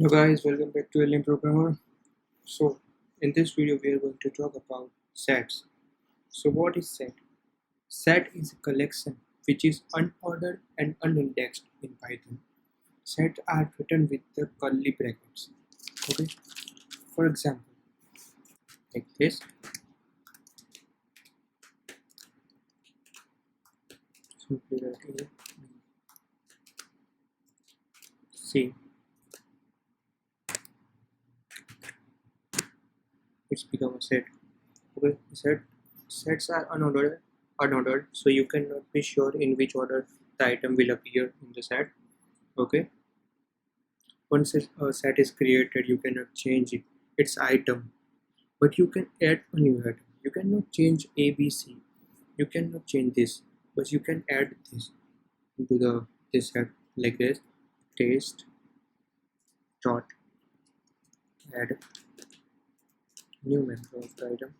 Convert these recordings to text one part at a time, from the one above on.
Hello guys, welcome back to Alien Programmer. So in this video we are going to talk about sets. So what is set? Set is a collection which is unordered and unindexed in Python. Sets are written with the curly brackets. Okay. For example, like this. Simply write A, B, C. It's become a set. Okay. Sets are unordered, so you cannot be sure in which order the item will appear in the set. Okay. Once a set is created, you cannot change its item, but you can add a new item. You cannot change A, B, C. You cannot change this, but you can add this into this set like this. Taste dot add new member of the item.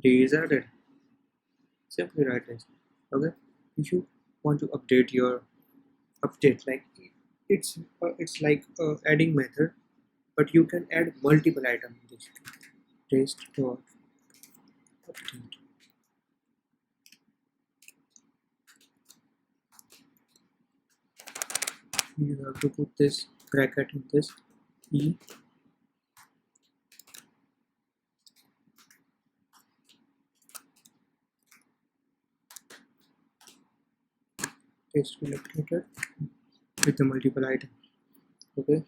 D is added. Simply write this. Okay. If you want to update your update, like it's like adding method, but you can add multiple items in this. Taste dot update. You have to put this bracket in this E. Taste will updated with the multiple item. Okay,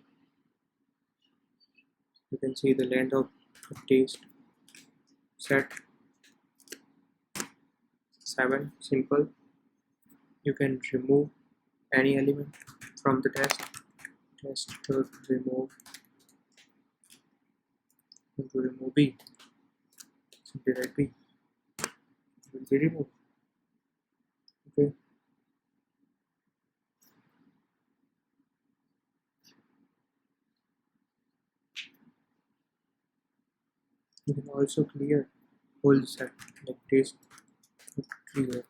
you can see the length of the taste set 7. Simple. You can remove any element from the test to remove B. Simply write B. It will be removed. Okay. You can also clear whole set like taste clear.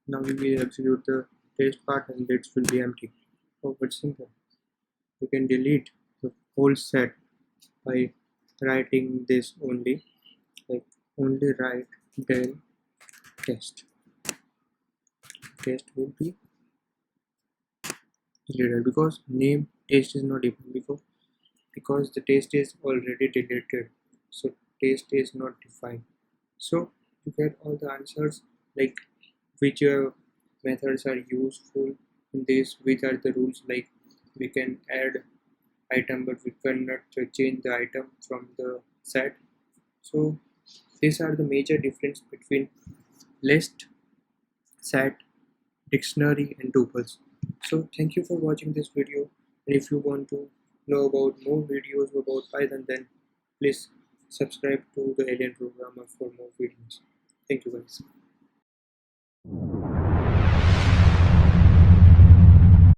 Now we will execute the taste part and this will be empty. Oh, but simple. You can delete the whole set by writing this only, like only write del test. Test will be deleted because name taste is not defined because the taste is already deleted, so taste is not defined. So you get all the answers like which methods are useful in this, which are the rules, like we can add item but we cannot change the item from the set. So these are the major difference between list, set, dictionary and tuples. So thank you for watching this video, and if you want to know about more videos about Python, then please subscribe to the Alien Programmer for more videos. Thank you guys.